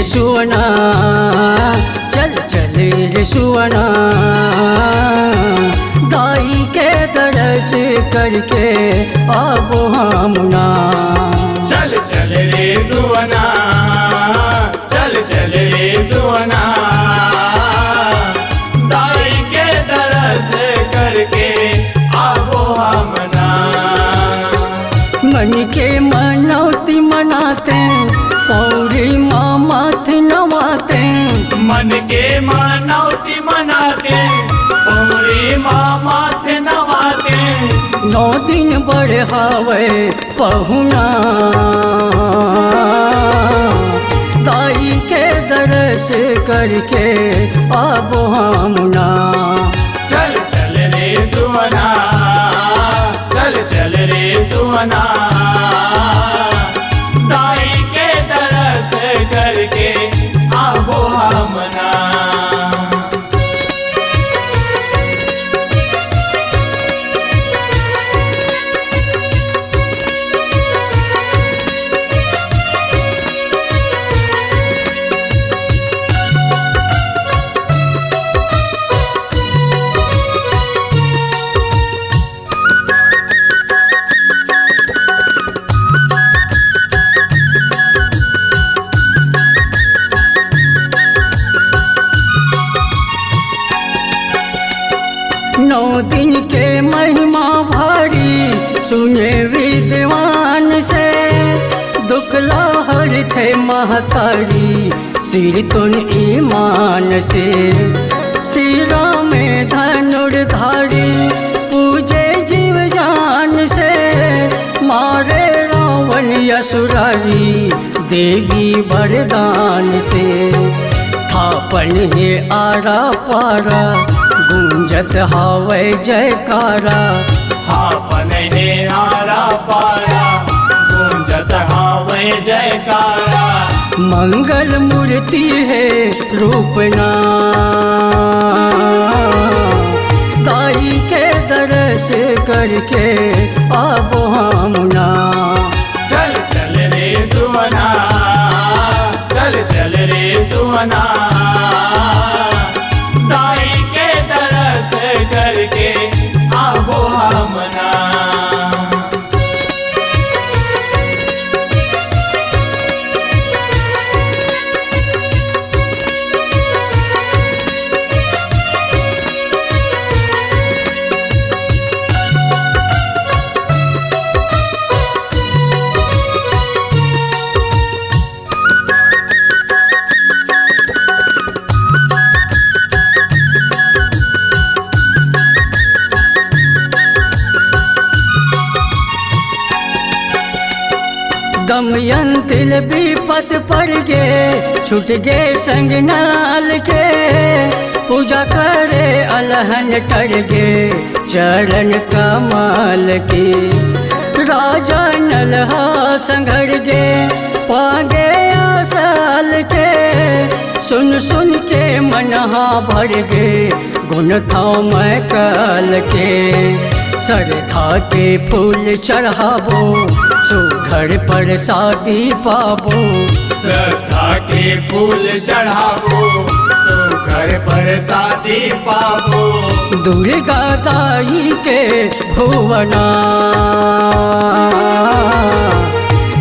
रे सुवना, चल चल रे सुवना, दाई के दरस करके अब हमना। चल चल रे सुवना, चल चल रे सुवना, दाई के दरस करके आवो हमना। मन के मनौती मनाते, पौरी माँ माथे नवाते। मन के मनौती मनाते, पौरी माँ माथे नवाते। 9 दिन बढ़ावे पहुना, दाई के दरस करके अब हमना। चल चल रे सुवना, चल चल रे सुवना, दाई के दरस करके आवो हमना। नौ दिन के महिमा भारी सुने विद्वान से, दुख लहर थे महतारी सिर तुन ईमान से। सिरा में धनुर्धारी पूजे जीव जान से, मारे रावण असुरारी देवी वरदान से। थापन है आरा पारा गूंजत हावै जयकारा। हापन है आरा पारा गूंजत हावै जयकारा। मंगल मूर्ति है रूपना, दाई के दरस करके अब हमना। चल चल रे सुवना, चल चल रे सुवना, दाई के दरस करके आवो हमना। दमयंती विपत पड़ गे, छूट गे संग नाल के। पूजा करे अलहन टर गे चरण कमाल के। राजा नलहा संघर गे पागे आसल के। सुन सुन के मनहा भर गे गुण था मैं कल के। सरधा के फूल चढ़ाबो सुघर पर शादी पाबो। श्रद्धा के फूल चढ़ाबो सुघर पर शादी पाबो। दुर्गा दाई के भुवना,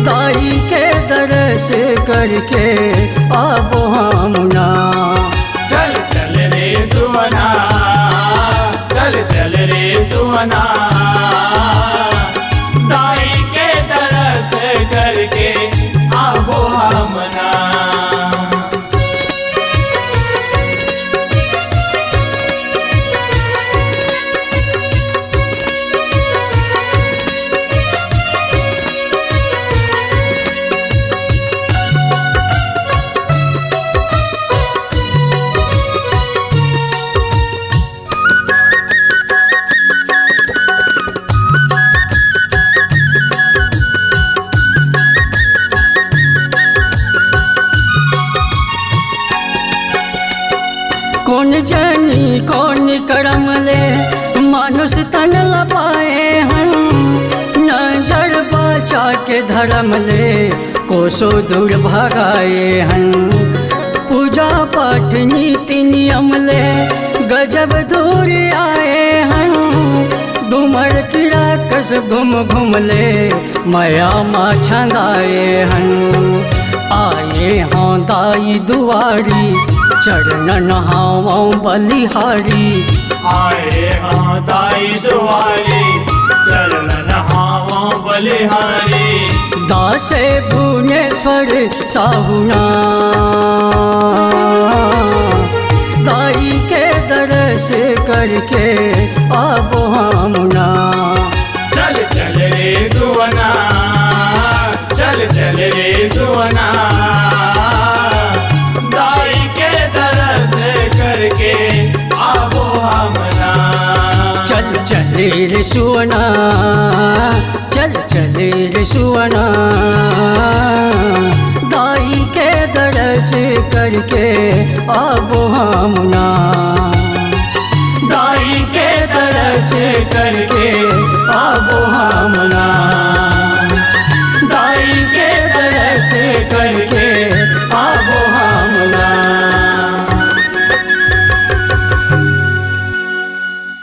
दाई के दरस करके आवो हमना। चल चल रे सुवना, चल चल रे सुवना, दाई के दरस करके आवो हमना। कौन जनी कौन करम ले मानुष तन लपाए हम। नजर बाचा के धर्म ले कोसो दूर भगाए हन। पूजा पाठ नीति नियम ले गजब दूर आए हन। डूमर की राकस घूम घूम ले माया माँ छंदाए हन। आए हाँ दाई दुआरी चरणन हावों बलिहारी। आए हाँ दाई दुआरी चरणन हावों बलिहारी। दासे भुवनेश्वर साहुना दाई के दर्श करके आबो हमना। चल चल रे सुवना, चल चल रे सुवना, दाई के दरस करके आबो हमना। चल चल रे सुवना, चल चल रे सुवना, दाई के दर्श करके आबो हमना। दाई के दर्श करके